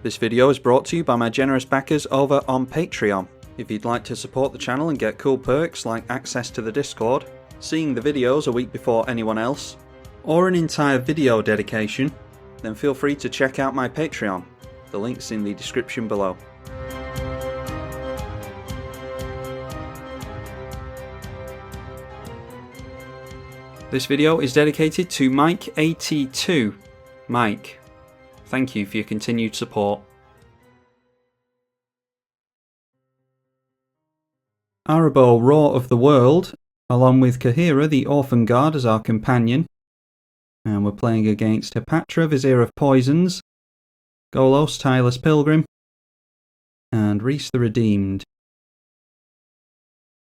This video is brought to you by my generous backers over on Patreon. If you'd like to support the channel and get cool perks like access to the Discord, seeing the videos a week before anyone else, or an entire video dedication, then feel free to check out my Patreon. The link's in the description below. This video is dedicated to Mike82. Mike, thank you for your continued support. Arahbo, Roar of the World, along with Kaheera, the Orphanguard, as our companion. And we're playing against Hapatra, Vizier of Poisons, Golos, Tireless, Pilgrim, and Rhys the Redeemed.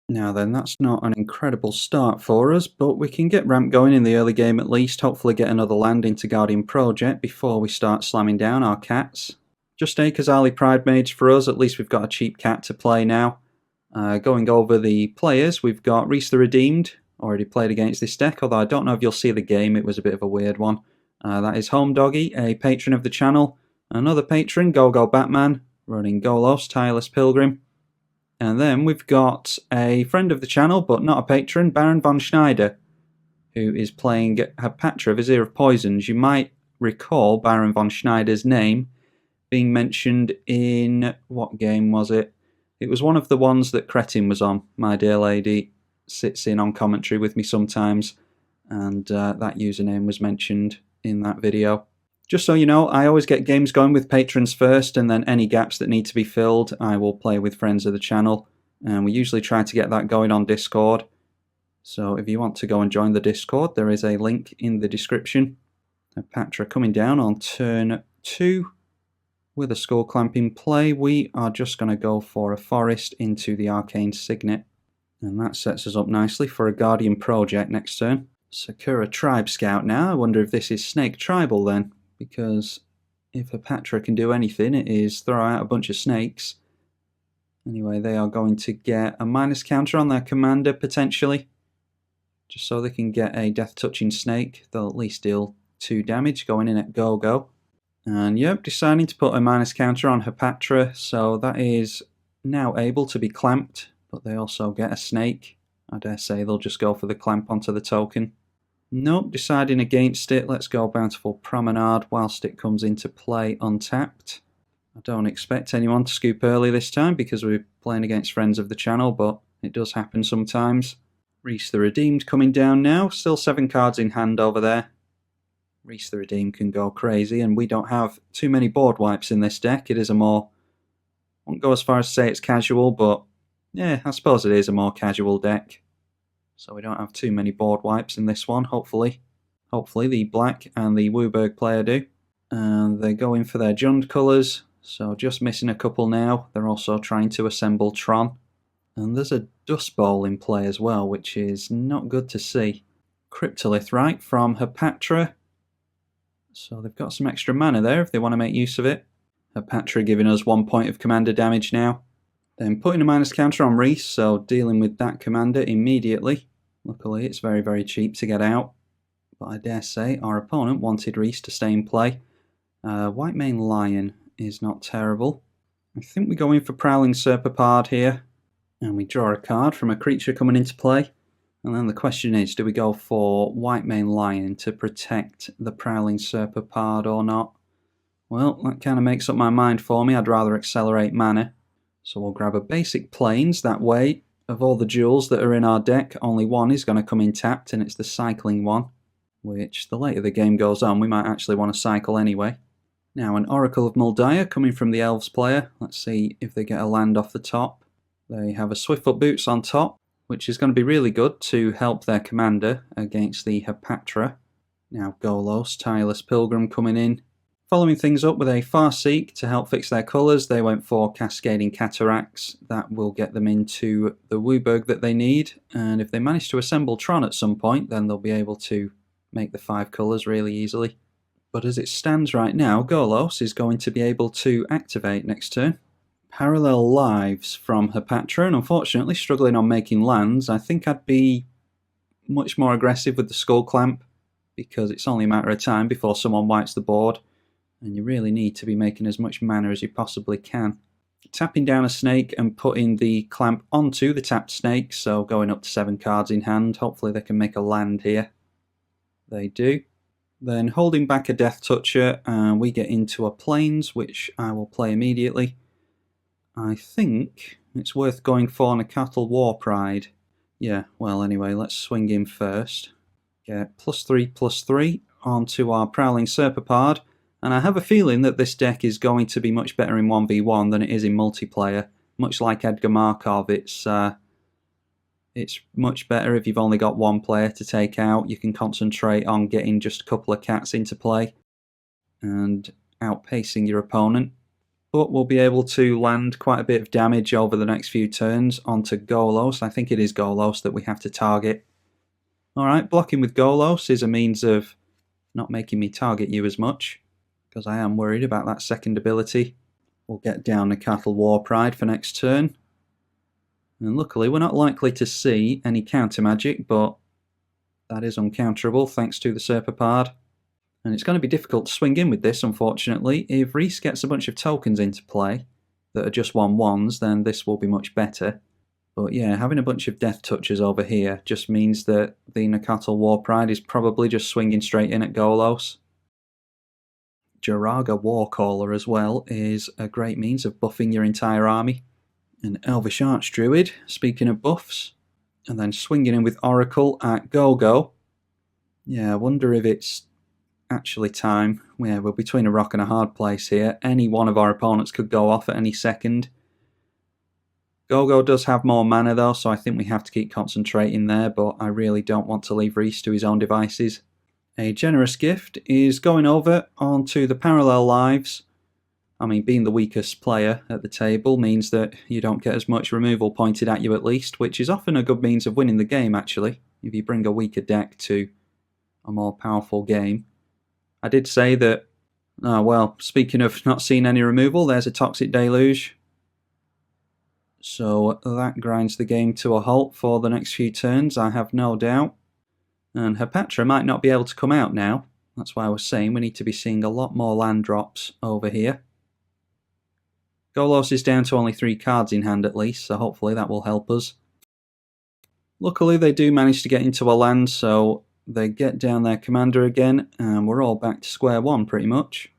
Now then, that's not an incredible start for us, but we can get ramp going in the early game at least, hopefully get another land into Guardian Project before we start slamming down our cats. Just a Kazali Pride Mage for us, at least we've got a cheap cat to play now. Going over the players, we've got Rhys the Redeemed, already played against this deck, although I don't know if you'll see the game, it was a bit of a weird one. That is Home Doggy, a patron of the channel. Another patron, Go Batman, running Golos, Tireless, Pilgrim. And then we've got a friend of the channel, but not a patron, Baron von Schneider, who is playing Hapatra, Vizier of Poisons. You might recall Baron von Schneider's name being mentioned in, what game was it? It was one of the ones that Cretin was on. My dear lady sits in on commentary with me sometimes, and that username was mentioned in that video. Just so you know, I always get games going with patrons first, and then any gaps that need to be filled, I will play with friends of the channel. And we usually try to get that going on Discord. So if you want to go and join the Discord, there is a link in the description. Hapatra coming down on turn 2. With a Skull Clamp in play, we are just going to go for a Forest into the Arcane Signet. And that sets us up nicely for a Guardian Project next turn. Sakura Tribe Scout now. I wonder if this is Snake Tribal then. Because if Hapatra can do anything, it is throw out a bunch of snakes. Anyway, they are going to get a minus counter on their commander, potentially. Just so they can get a death-touching snake. They'll at least deal 2 damage going in at go-go. And yep, deciding to put a minus counter on Hapatra, so that is now able to be clamped. But they also get a snake. I dare say they'll just go for the clamp onto the token. Nope, deciding against it. Let's go Bountiful Promenade whilst it comes into play untapped. I don't expect anyone to scoop early this time because we're playing against friends of the channel, but it does happen sometimes. Rhys the Redeemed coming down now. Still 7 cards in hand over there. Rhys the Redeemed can go crazy, and we don't have too many board wipes in this deck. It is a more... I won't go as far as to say it's casual, but yeah, I suppose it is a more casual deck. So we don't have too many board wipes in this one, hopefully. Hopefully the black and the Wooburg player do. And they're going for their Jund colours, so just missing a couple now. They're also trying to assemble Tron. And there's a Dust Bowl in play as well, which is not good to see. Cryptolith, right, from Hapatra. So they've got some extra mana there if they want to make use of it. Hapatra giving us 1 point of commander damage now. Then putting a minus counter on Rhys, so dealing with that commander immediately. Luckily it's very, very cheap to get out. But I dare say our opponent wanted Rhys to stay in play. White Mane Lion is not terrible. I think we go in for Prowling Serpapard here. And we draw a card from a creature coming into play. And then the question is, do we go for White Mane Lion to protect the Prowling Serpapard or not? Well, that kind of makes up my mind for me. I'd rather accelerate mana. So we'll grab a basic Plains. That way, of all the jewels that are in our deck, only one is going to come in tapped, and it's the cycling one. Which, the later the game goes on, we might actually want to cycle anyway. Now, an Oracle of Muldiah coming from the Elves player. Let's see if they get a land off the top. They have a Swiftfoot Boots on top, which is going to be really good to help their commander against the Hapatra. Now Golos, Tireless Pilgrim coming in. Following things up with a Farseek to help fix their colours, they went for Cascading Cataracts. That will get them into the Wooburg that they need, and if they manage to assemble Tron at some point, then they'll be able to make the 5 colours really easily. But as it stands right now, Golos is going to be able to activate next turn. Parallel Lives from Hapatra, and unfortunately struggling on making lands. I think I'd be much more aggressive with the Skull Clamp, because it's only a matter of time before someone wipes the board, and you really need to be making as much mana as you possibly can. Tapping down a snake and putting the clamp onto the tapped snake, so going up to 7 cards in hand. Hopefully they can make a land here. They do. Then holding back a Death Toucher, and we get into a Plains, which I will play immediately. I think it's worth going for Nakatal Warpride. Yeah, well anyway, let's swing in first. Get +3/+3 onto our Prowling Serpapard, and I have a feeling that this deck is going to be much better in 1v1 than it is in multiplayer. Much like Edgar Markov, it's much better if you've only got one player to take out. You can concentrate on getting just a couple of cats into play and outpacing your opponent. But we'll be able to land quite a bit of damage over the next few turns onto Golos. I think it is Golos that we have to target. Alright, blocking with Golos is a means of not making me target you as much, because I am worried about that second ability. We'll get down Nakatal Warpride for next turn. And luckily we're not likely to see any counter magic, but that is uncounterable thanks to the Serpapard. And it's going to be difficult to swing in with this, unfortunately. If Rhys gets a bunch of tokens into play that are just 1/1s, then this will be much better. But yeah, having a bunch of Death Touchers over here just means that the Nakatal Warpride is probably just swinging straight in at Golos. Jaraga Warcaller as well is a great means of buffing your entire army. An Elvish Archdruid, speaking of buffs. And then swinging in with Oracle at Go-Go. Yeah, I wonder if it's actually time. Yeah, we're between a rock and a hard place here. Any one of our opponents could go off at any second. Go-Go does have more mana though, so I think we have to keep concentrating there, but I really don't want to leave Rhys to his own devices. A generous gift is going over onto the Parallel Lives. I mean, being the weakest player at the table means that you don't get as much removal pointed at you at least, which is often a good means of winning the game actually, if you bring a weaker deck to a more powerful game. I did say that, well, speaking of not seeing any removal, there's a Toxic Deluge. So that grinds the game to a halt for the next few turns, I have no doubt. And Hapatra might not be able to come out now. That's why I was saying we need to be seeing a lot more land drops over here. Golos is down to only 3 cards in hand at least, so hopefully that will help us. Luckily they do manage to get into a land, so they get down their commander again, and we're all back to square one pretty much.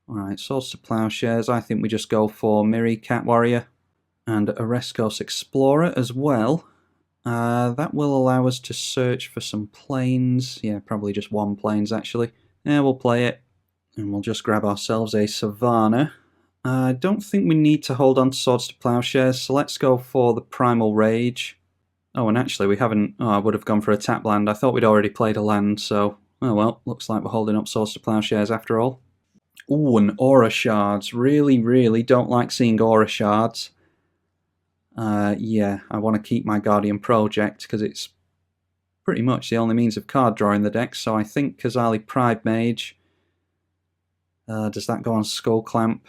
Alright, Swords to Plowshares. I think we just go for Miri, Cat Warrior, and Oreskos Explorer as well. That will allow us to search for some plains. Yeah, probably just one plains actually. Yeah, we'll play it, and we'll just grab ourselves a Savannah. I don't think we need to hold on to Swords to Plowshares, so let's go for the Primal Rage. Oh, and actually we haven't... Oh, I would have gone for a tap land. I thought we'd already played a land, so... Oh well, looks like we're holding up Swords to Plowshares after all. Ooh, and Aura Shards. Really don't like seeing Aura Shards. Yeah, I want to keep my Guardian Project, because it's pretty much the only means of card drawing the deck, so I think Kazali Pride Mage... does that go on Skull Clamp?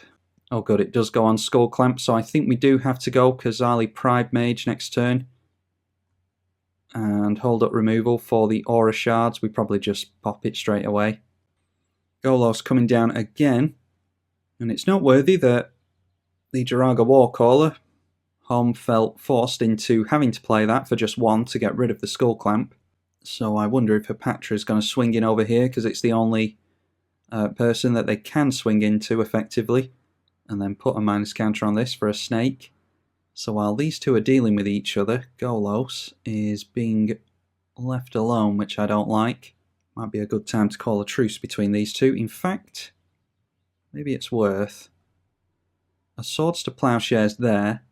Oh good, it does go on Skull Clamp, so I think we do have to go Kazali Pride Mage next turn. And hold up removal for the Aura Shards. We probably just pop it straight away. Golos coming down again. And it's noteworthy that the Jaraga Warcaller, home felt forced into having to play that for just 1 to get rid of the Skull Clamp. So I wonder if Hapatra is going to swing in over here, because it's the only person that they can swing into effectively. And then put a minus counter on this for a snake. So while these two are dealing with each other, Golos is being left alone, which I don't like. Might be a good time to call a truce between these two. In fact, maybe it's worth a Swords to Plowshares there,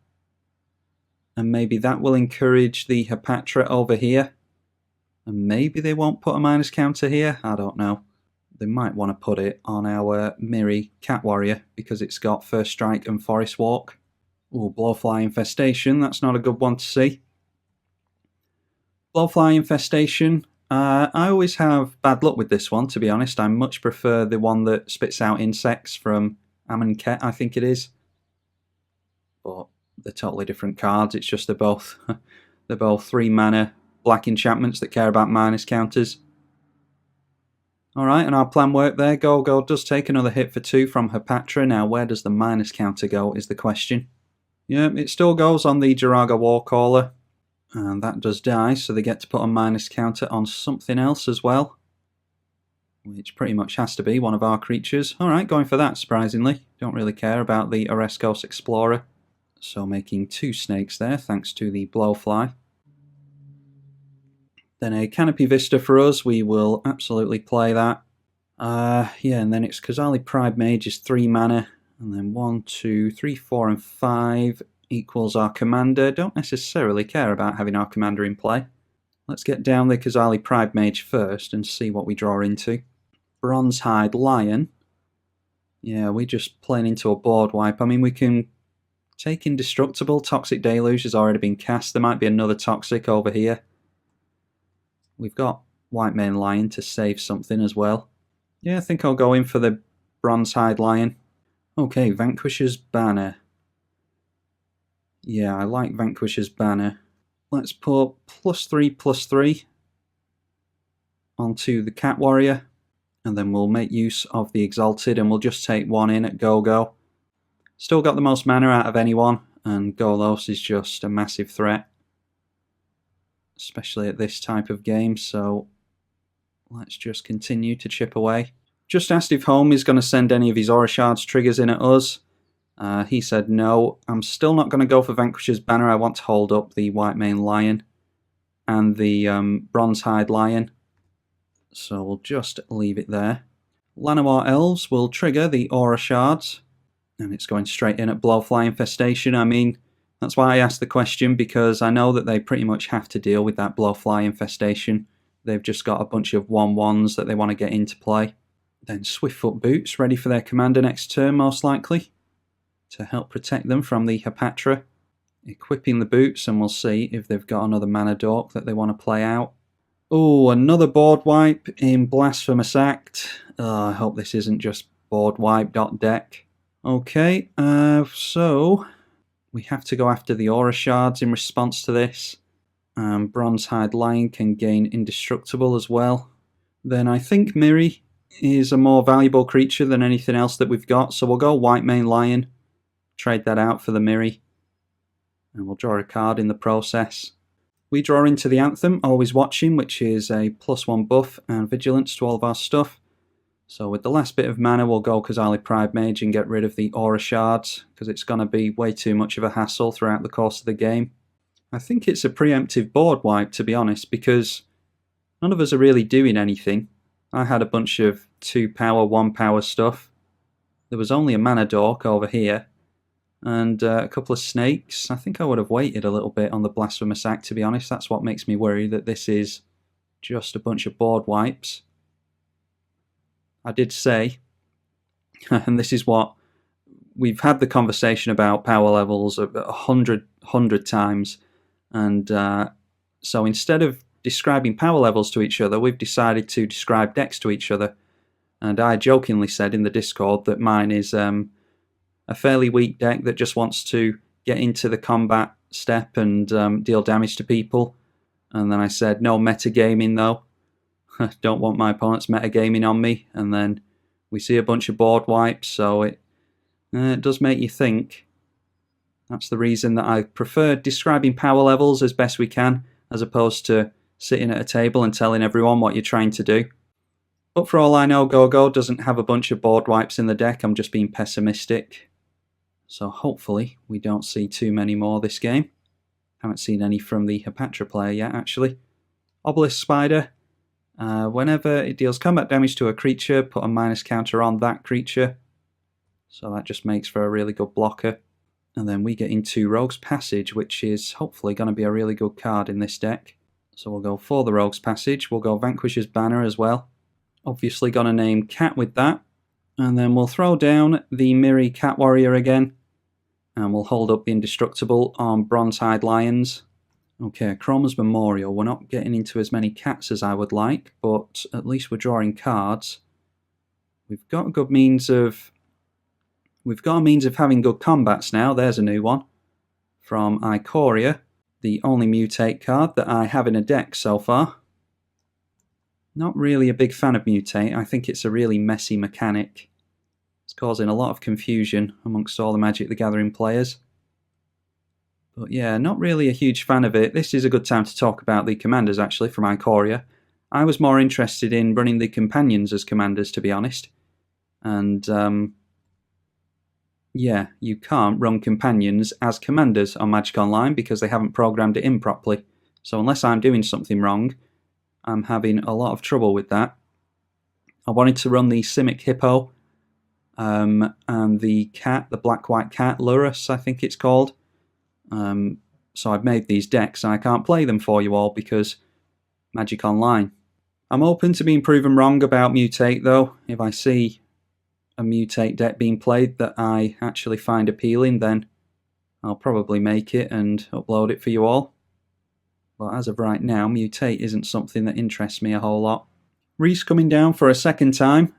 and maybe that will encourage the Hapatra over here, and maybe they won't put a minus counter here, I don't know. They might want to put it on our Miri Cat Warrior, because it's got First Strike and Forest Walk. Ooh, Blowfly Infestation, that's not a good one to see. Blowfly Infestation, I always have bad luck with this one, to be honest. I much prefer the one that spits out insects from Amonkhet, I think it is. but they're totally different cards. It's just they're both 3 mana black enchantments that care about minus counters. Alright, and our plan worked there. Go does take another hit for 2 from Hapatra. Now, where does the minus counter go is the question. Yeah, it still goes on the Jiraga Warcaller. And that does die, so they get to put a minus counter on something else as well. Which pretty much has to be one of our creatures. Alright, going for that, surprisingly. Don't really care about the Oreskos Explorer. So making 2 snakes there, thanks to the Blowfly. Then a Canopy Vista for us, we will absolutely play that. Yeah, and then it's Kazali Pride Mage is 3 mana, and then 1, 2, 3, 4, and 5 equals our commander. Don't necessarily care about having our commander in play. Let's get down the Kazali Pride Mage first and see what we draw into. Bronzehide Lion. Yeah, we're just playing into a board wipe. I mean, we can take Indestructible. Toxic Deluge has already been cast. There might be another Toxic over here. We've got White Mane Lion to save something as well. Yeah, I think I'll go in for the Bronzehide Lion. Okay, Vanquisher's Banner. Yeah, I like Vanquisher's Banner. Let's put +3/+3 onto the Cat Warrior. And then we'll make use of the Exalted and we'll just take 1 in at go-go. Still got the most mana out of anyone, and Golos is just a massive threat. Especially at this type of game, so let's just continue to chip away. Just asked if Home is going to send any of his Aura Shards triggers in at us. He said no. I'm still not going to go for Vanquisher's Banner. I want to hold up the White Mane Lion and the Bronzehide Lion. So we'll just leave it there. Llanowar Elves will trigger the Aura Shards. And it's going straight in at Blowfly Infestation. I mean, that's why I asked the question, because I know that they pretty much have to deal with that Blowfly Infestation. They've just got a bunch of 1/1s that they want to get into play. Then Swiftfoot Boots, ready for their commander next turn, most likely, to help protect them from the Hapatra. Equipping the boots, and we'll see if they've got another mana dork that they want to play out. Oh, another board wipe in Blasphemous Act. Oh, I hope this isn't just board wipe.deck. Okay, so we have to go after the Aura Shards in response to this. Bronzehide Lion can gain Indestructible as well. Then I think Miri is a more valuable creature than anything else that we've got, so we'll go White Mane Lion, trade that out for the Miri, and we'll draw a card in the process. We draw into the Anthem, Always Watching, which is a +1 buff and vigilance to all of our stuff. So with the last bit of mana, we'll go Kazali Pride Mage and get rid of the Aura Shards, because it's going to be way too much of a hassle throughout the course of the game. I think it's a preemptive board wipe, to be honest, because none of us are really doing anything. I had a bunch of 2 power, 1 power stuff. There was only a mana dork over here, and a couple of snakes. I think I would have waited a little bit on the Blasphemous Act, to be honest. That's what makes me worry that this is just a bunch of board wipes. I did say, and this is what we've had the conversation about power levels 100 times, and so instead of describing power levels to each other, we've decided to describe decks to each other. And I jokingly said in the Discord that mine is a fairly weak deck that just wants to get into the combat step and deal damage to people. And then I said no metagaming though. Don't want my opponents metagaming on me. And then we see a bunch of board wipes, so it does make you think. That's the reason that I prefer describing power levels as best we can, as opposed to sitting at a table and telling everyone what you're trying to do. But for all I know, Go-Go doesn't have a bunch of board wipes in the deck. I'm just being pessimistic. So hopefully we don't see too many more this game. Haven't seen any from the Hapatra player yet, actually. Obelisk Spider. Whenever it deals combat damage to a creature, put a minus counter on that creature. So that just makes for a really good blocker. And then we get into Rogue's Passage, which is hopefully going to be a really good card in this deck. So we'll go for the Rogue's Passage. We'll go Vanquisher's Banner as well. Obviously going to name Cat with that. And then we'll throw down the Miri Cat Warrior again. And we'll hold up the Indestructible on Bronzehide Lions. Okay, Chroma's Memorial. We're not getting into as many cats as I would like, but at least we're drawing cards. We've got a means of having good combats now. There's a new one. from Ikoria, the only mutate card that I have in a deck so far. Not really a big fan of mutate. I think it's a really messy mechanic. It's causing a lot of confusion amongst all the Magic the Gathering players. But yeah, not really a huge fan of it. This is a good time to talk about the commanders, actually, from Ikoria. I was more interested in running the companions as commanders, to be honest. And yeah, you can't run companions as commanders on Magic Online because they haven't programmed it in properly. So unless I'm doing something wrong, I'm having a lot of trouble with that. I wanted to run the Simic Hippo and the cat, the black-white cat, Lurus, I think it's called. So I've made these decks and I can't play them for you all because Magic Online. I'm open to being proven wrong about Mutate though. If I see a Mutate deck being played that I actually find appealing, then I'll probably make it and upload it for you all. But as of right now, Mutate isn't something that interests me a whole lot. Rhys coming down for a second time,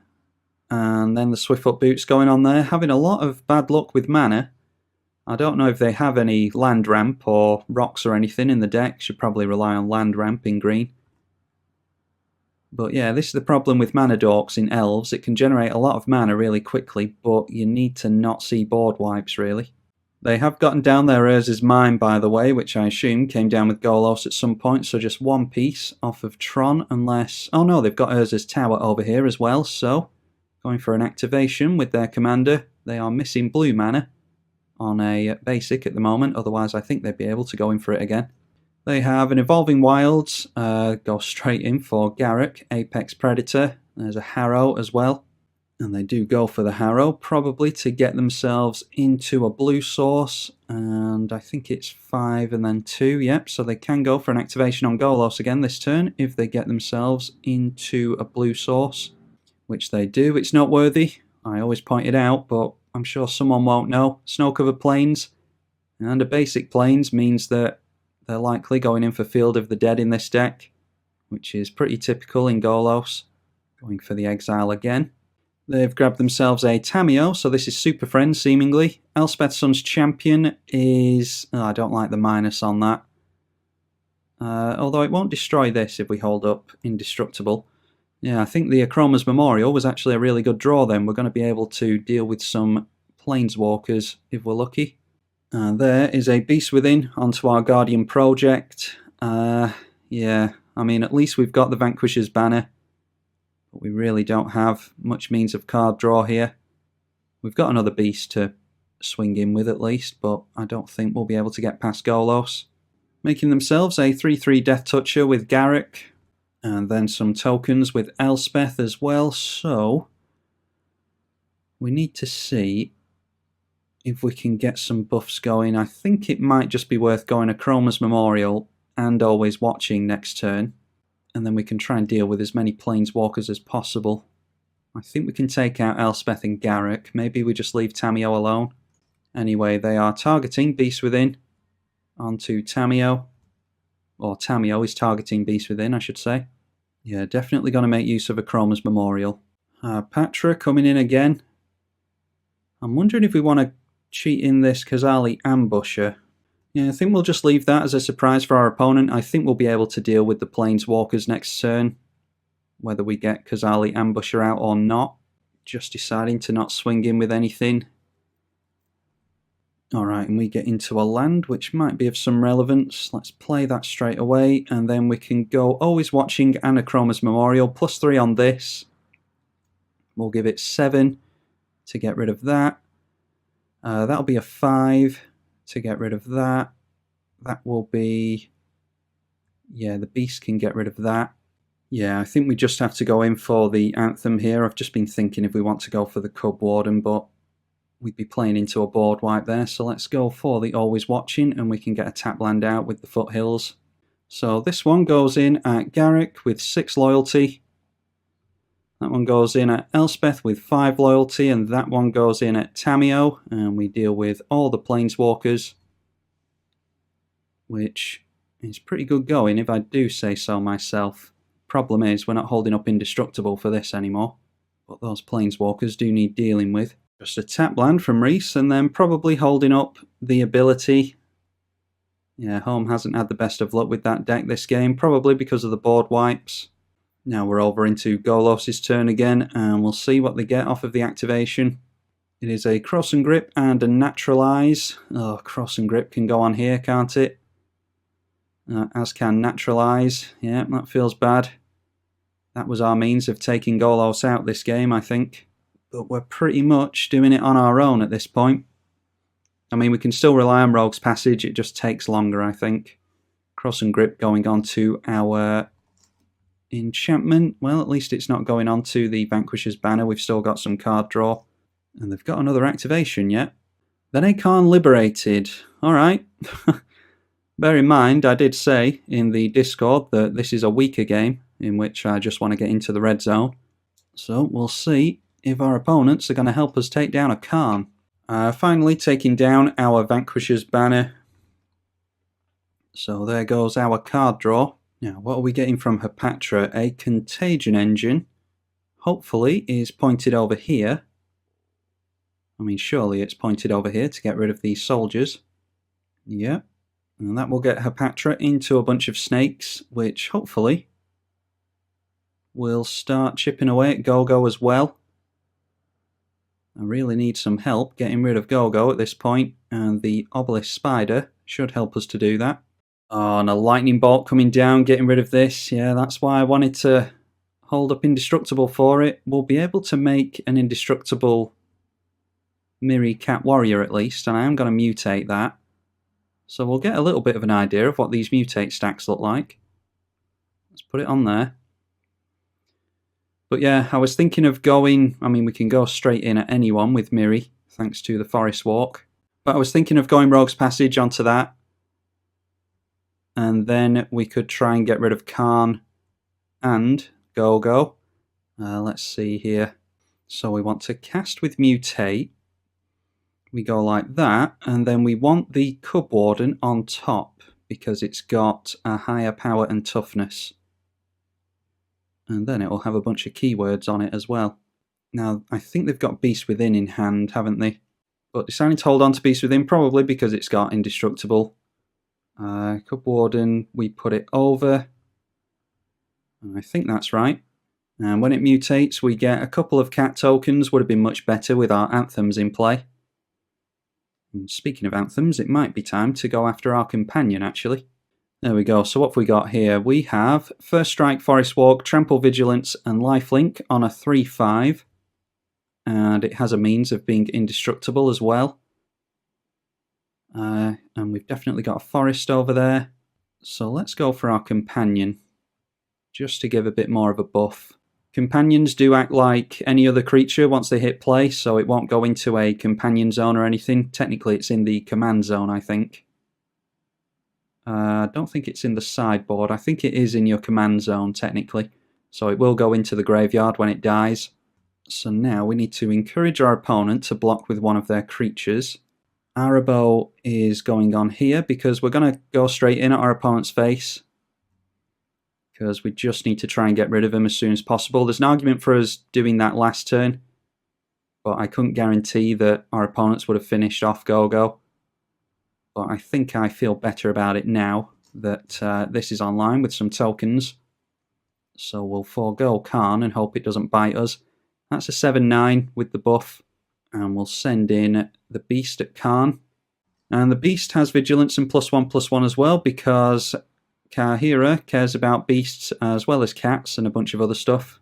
and then the Swiftfoot Boots going on there, having a lot of bad luck with mana. I don't know if they have any land ramp or rocks or anything in the deck. Should probably rely on land ramp in green. But yeah, this is the problem with mana dorks in Elves. It can generate a lot of mana really quickly, but you need to not see board wipes really. They have gotten down their Urza's Mine, by the way, which I assume came down with Golos at some point, so just one piece off of Tron, unless... Oh no, they've got Urza's Tower over here as well, so going for an activation with their commander. They are missing blue mana on a basic at the moment, otherwise I think they'd be able to go in for it again. They have an Evolving Wilds, go straight in for Garruk, Apex Predator. There's a Harrow as well. And they do go for the Harrow, probably to get themselves into a blue source. And I think it's 5 and then 2, yep. So they can go for an activation on Golos again this turn if they get themselves into a blue source. Which they do. It's noteworthy. I always point it out, but I'm sure someone won't know. Snow-covered plains and a basic plains means that they're likely going in for Field of the Dead in this deck, which is pretty typical in Golos. Going for the Exile again. They've grabbed themselves a Tamiyo, so this is Super Friends, seemingly. Elspeth Sun's Champion is... Oh, I don't like the minus on that. Although it won't destroy this if we hold up Indestructible. Yeah, I think the Akroma's Memorial was actually a really good draw then. We're going to be able to deal with some Planeswalkers if we're lucky. There is a Beast Within onto our Guardian Project. Yeah, I mean, at least we've got the Vanquisher's Banner. But we really don't have much means of card draw here. We've got another beast to swing in with at least, but I don't think we'll be able to get past Golos. Making themselves a 3/3 Death Toucher with Garruk, and then some tokens with Elspeth as well, so we need to see if we can get some buffs going. I think it might just be worth going Akroma's Memorial and Always Watching next turn. And then we can try and deal with as many Planeswalkers as possible. I think we can take out Elspeth and Garruk. Maybe we just leave Tamiyo alone. Anyway, they are targeting Beast Within onto Tamiyo. Or Tamiyo is targeting Beast Within, I should say. Yeah, definitely going to make use of Akroma's Memorial. Hapatra coming in again. I'm wondering if we want to cheat in this Kazali Ambusher. Yeah, I think we'll just leave that as a surprise for our opponent. I think we'll be able to deal with the Planeswalkers next turn, whether we get Kazali Ambusher out or not. Just deciding to not swing in with anything. Alright, and we get into a land, which might be of some relevance. Let's play that straight away, and then we can go Always Watching and Akroma's Memorial, +3 on this. We'll give it 7 to get rid of that. That'll be a 5 to get rid of that. That will be... Yeah, the beast can get rid of that. Yeah, I think we just have to go in for the Anthem here. I've just been thinking if we want to go for the Cub Warden, but we'd be playing into a board wipe there. So let's go for the Always Watching, and we can get a tap land out with the Foothills. So this one goes in at Garruk with 6 loyalty. That one goes in at Elspeth with 5 loyalty, and that one goes in at Tamiyo, and we deal with all the Planeswalkers, which is pretty good going if I do say so myself. Problem is, we're not holding up Indestructible for this anymore, but those Planeswalkers do need dealing with. Just a tap land from Rhys, and then probably holding up the ability Yeah, home hasn't had the best of luck with that deck this game, probably because of the board wipes. Now we're over into Golos' turn again, and we'll see what they get off of the activation. It is a Cross and Grip and a Naturalize. Oh, Cross and Grip can go on here, can't it? As can Naturalize. Yeah, that feels bad. That was our means of taking Golos out this game, I think. But we're pretty much doing it on our own at this point. I mean, we can still rely on Rogue's Passage, it just takes longer, I think. Cross and Grip going on to our enchantment. Well, at least it's not going on to the Vanquisher's Banner. We've still got some card draw. And they've got another activation yet. Then Akan Liberated. Alright. Bear in mind, I did say in the Discord that this is a weaker game in which I just want to get into the red zone. So we'll see if our opponents are going to help us take down Akan. Finally taking down our Vanquisher's Banner. So there goes our card draw. Now what are we getting from Hapatra? A Contagion Engine. Hopefully is pointed over here. I mean, surely it's pointed over here to get rid of these soldiers. Yeah. And that will get Hapatra into a bunch of snakes, which hopefully will start chipping away at Gogo as well. I really need some help getting rid of Gogo at this point, and the Obelisk Spider should help us to do that. Oh, and a Lightning Bolt coming down, getting rid of this. Yeah, that's why I wanted to hold up Indestructible for it. We'll be able to make an Indestructible Miri Cat Warrior at least, and I am going to mutate that. So we'll get a little bit of an idea of what these mutate stacks look like. Let's put it on there. But yeah, I was thinking of going, I mean we can go straight in at anyone with Miri, thanks to the Forest Walk. But I was thinking of going Rogue's Passage onto that. And then we could try and get rid of Khan and Gogo. Let's see here. So we want to cast with Mutate. We go like that, and then we want the Cub Warden on top because it's got a higher power and toughness. And then it will have a bunch of keywords on it as well. Now, I think they've got Beast Within in hand, haven't they? But deciding to hold on to Beast Within probably because it's got Indestructible. Cub Warden, we put it over. I think that's right. And when it mutates, we get a couple of cat tokens. Would have been much better with our anthems in play. And speaking of anthems, it might be time to go after our companion, actually. There we go. So what have we got here? We have First Strike, Forest Walk, Trample Vigilance, and Lifelink on a 3/5. And it has a means of being indestructible as well. And we've definitely got a forest over there. So let's go for our companion, just to give a bit more of a buff. Companions do act like any other creature once they hit play, so it won't go into a companion zone or anything. Technically it's in the command zone, I think. I don't think it's in the sideboard. I think it is in your command zone, technically. So it will go into the graveyard when it dies. So now we need to encourage our opponent to block with one of their creatures. Arahbo is going on here because we're going to go straight in at our opponent's face. Because we just need to try and get rid of him as soon as possible. There's an argument for us doing that last turn, but I couldn't guarantee that our opponents would have finished off Gogo. But I think I feel better about it now that this is online with some tokens. So we'll forego Khan and hope it doesn't bite us. That's a 7/9 with the buff. And we'll send in the Beast at Khan. And the Beast has Vigilance and +1/+1 as well because Kaheera cares about beasts as well as cats and a bunch of other stuff.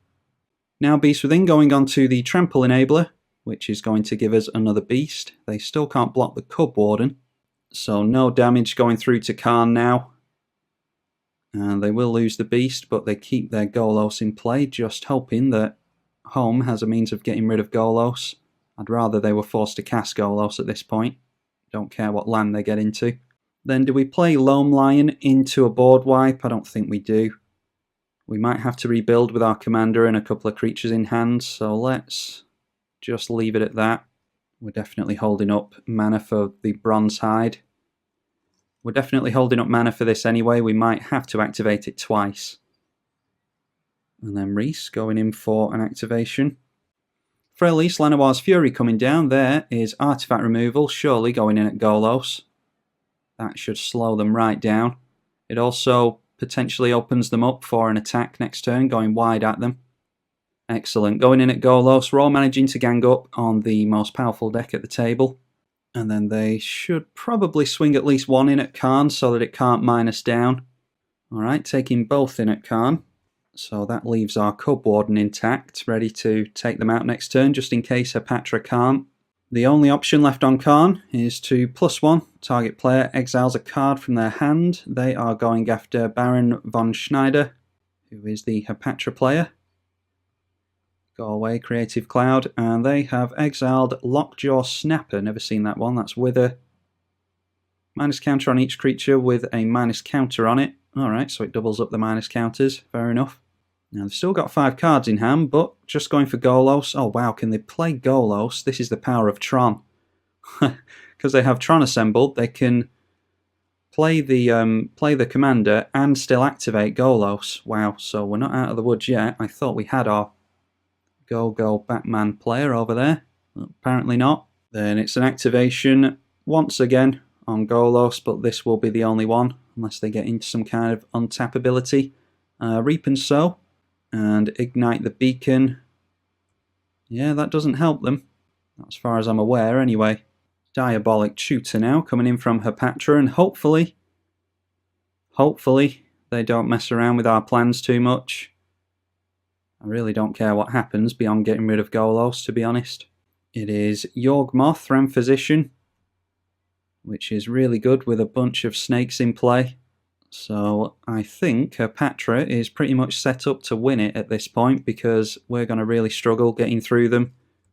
Now Beast Within going on to the Trample Enabler, which is going to give us another beast. They still can't block the Cub Warden, so no damage going through to Khan now. And they will lose the beast, but they keep their Golos in play, just hoping that home has a means of getting rid of Golos. I'd rather they were forced to cast Golos at this point. Don't care what land they get into. Then do we play Loam Lion into a board wipe? I don't think we do. We might have to rebuild with our commander and a couple of creatures in hand, so let's just leave it at that. We're definitely holding up mana for the Bronze Hide. We're definitely holding up mana for this anyway. We might have to activate it twice. And then Rhys going in for an activation. For Elise, Lenoir's Fury coming down. There is Artifact Removal, surely going in at Golos. That should slow them right down. It also potentially opens them up for an attack next turn, going wide at them. Excellent. Going in at Golos, we're all managing to gang up on the most powerful deck at the table. And then they should probably swing at least one in at Karn so that it can't minus down. Alright, taking both in at Karn. So that leaves our Cub Warden intact, ready to take them out next turn, just in case Hapatra can't. The only option left on Karn is to +1. Target player exiles a card from their hand. They are going after Baron von Schneider, who is the Hapatra player. Go away, Creative Cloud, and they have exiled Lockjaw Snapper. Never seen that one. That's Wither. Minus counter on each creature with a minus counter on it. Alright, so it doubles up the minus counters. Fair enough. Now, they've still got 5 cards in hand, but just going for Golos. Oh, wow, can they play Golos? This is the power of Tron. Because they have Tron assembled, they can play the commander and still activate Golos. Wow, so we're not out of the woods yet. I thought we had our Go Batman player over there. Apparently not. Then it's an activation once again on Golos, but this will be the only one, unless they get into some kind of untap ability. Reap and Sow, and Ignite the Beacon. Yeah, that doesn't help them, as far as I'm aware anyway. Diabolic Tutor now, coming in from Hapatra, and hopefully they don't mess around with our plans too much. I really don't care what happens beyond getting rid of Golos, to be honest. It is Yawgmoth, Ram Physician, which is really good with a bunch of snakes in play. So I think Hapatra is pretty much set up to win it at this point, because we're going to really struggle getting through them.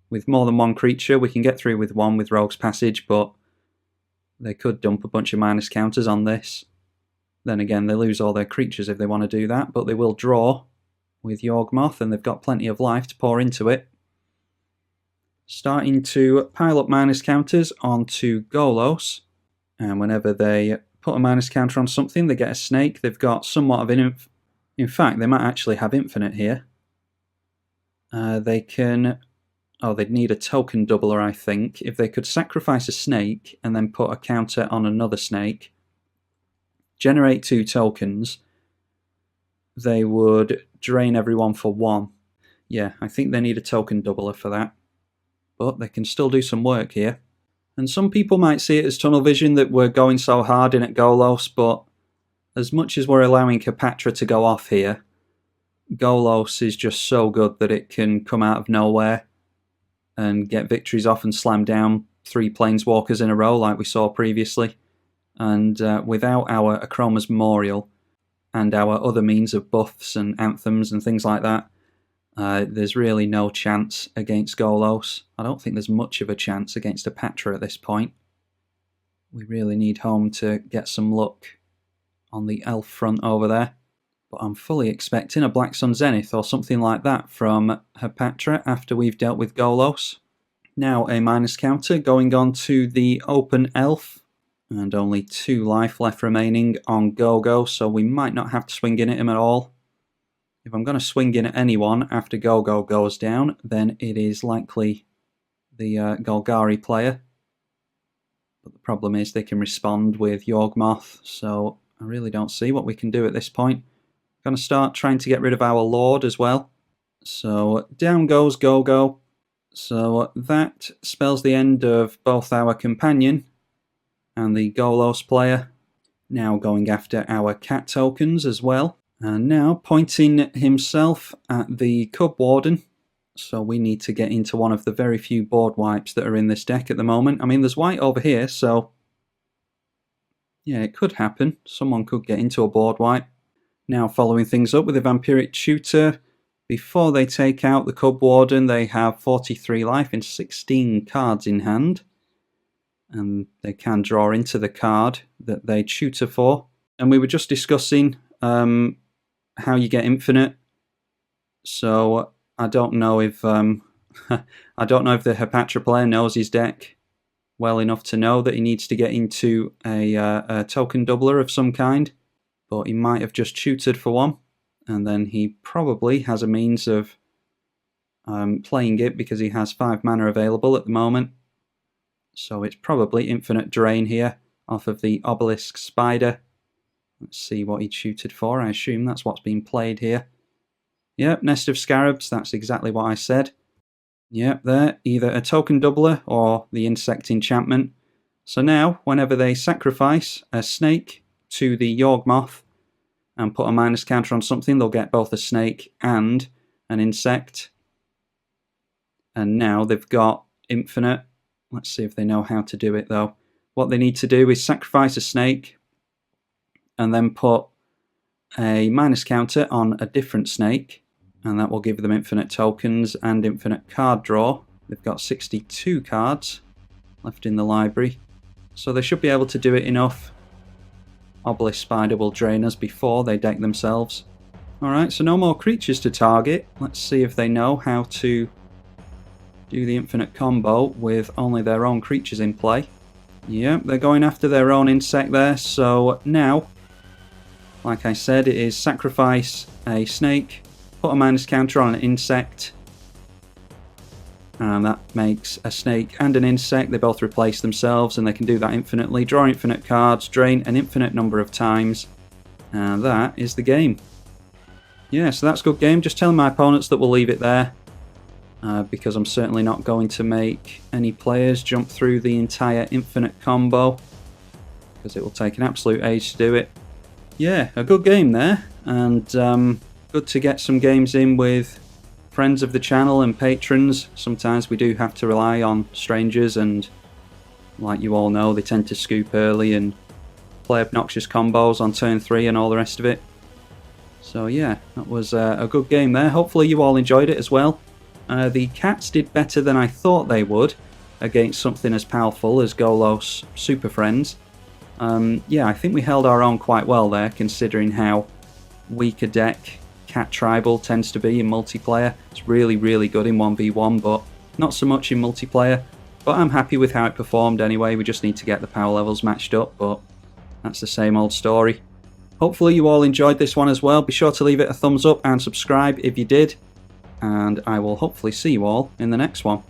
With more than one creature, we can get through with one with Rogue's Passage, but they could dump a bunch of minus counters on this. Then again, they lose all their creatures if they want to do that, but they will draw with Yawgmoth, and they've got plenty of life to pour into it. Starting to pile up minus counters onto Golos, and whenever they put a minus counter on something, they get a snake. They've got somewhat of an in fact, they might actually have infinite here. They can... oh, they'd need a token doubler, I think. If they could sacrifice a snake and then put a counter on another snake, generate 2 tokens, they would drain everyone for 1. Yeah, I think they need a token doubler for that. But they can still do some work here. And some people might see it as tunnel vision that we're going so hard in at Golos, but as much as we're allowing Hapatra to go off here, Golos is just so good that it can come out of nowhere and get victories off and slam down 3 Planeswalkers in a row like we saw previously. And without our Akroma's Memorial and our other means of buffs and anthems and things like that, there's really no chance against Golos. I don't think there's much of a chance against Hapatra at this point. We really need home to get some luck on the elf front over there. But I'm fully expecting a Black Sun Zenith or something like that from Hapatra after we've dealt with Golos. Now a minus counter going on to the open elf. And only 2 life left remaining on Go-Go, so we might not have to swing in at him at all. If I'm going to swing in at anyone after Go-Go goes down, then it is likely the Golgari player. But the problem is they can respond with Yawgmoth, so I really don't see what we can do at this point. I'm going to start trying to get rid of our Lord as well. So down goes Go-Go. So that spells the end of both our companion and the Golos player. Now going after our cat tokens as well. And now pointing himself at the Cub Warden. So we need to get into one of the very few board wipes that are in this deck at the moment. I mean, there's white over here, so yeah, it could happen. Someone could get into a board wipe. Now following things up with a Vampiric Tutor. Before they take out the Cub Warden, they have 43 life and 16 cards in hand. And they can draw into the card that they tutor for. And we were just discussing how you get infinite. So I don't know if the Hapatra player knows his deck well enough to know that he needs to get into a token doubler of some kind. But he might have just tutored for one, and then he probably has a means of playing it because he has 5 mana available at the moment. So it's probably infinite drain here. off of the Obelisk Spider. Let's see what he shooted for. I assume that's what's being played here. Yep, Nest of Scarabs, that's exactly what I said. Yep, there, either a token doubler or the insect enchantment. So now, whenever they sacrifice a snake to the Yawgmoth and put a minus counter on something, they'll get both a snake and an insect. And now they've got infinite. Let's see if they know how to do it though. What they need to do is sacrifice a snake and then put a minus counter on a different snake, and that will give them infinite tokens and infinite card draw. They've got 62 cards left in the library, so they should be able to do it enough. Obelisk Spider will drain us before they deck themselves. Alright, so no more creatures to target. Let's see if they know how to do the infinite combo with only their own creatures in play. Yep, they're going after their own insect there, so now, like I said, it is sacrifice a snake, put a minus counter on an insect, and that makes a snake and an insect. They both replace themselves, and they can do that infinitely. Draw infinite cards, drain an infinite number of times, and that is the game. Yeah, so that's a good game. Just telling my opponents that we'll leave it there, because I'm certainly not going to make any players jump through the entire infinite combo, because it will take an absolute age to do it. Yeah, a good game there, and good to get some games in with friends of the channel and patrons. Sometimes we do have to rely on strangers, and like you all know, they tend to scoop early and play obnoxious combos on turn 3 and all the rest of it. So yeah, that was a good game there. Hopefully you all enjoyed it as well. The cats did better than I thought they would against something as powerful as Golos Super Friends. Yeah, I think we held our own quite well there, considering how weak a deck Cat Tribal tends to be in multiplayer. It's really, really good in 1v1, but not so much in multiplayer. But I'm happy with how it performed anyway. We just need to get the power levels matched up, but that's the same old story. Hopefully you all enjoyed this one as well. Be sure to leave it a thumbs up and subscribe if you did. And I will hopefully see you all in the next one.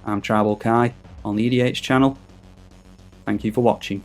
I'm tribalkai on the EDH channel. Thank you for watching.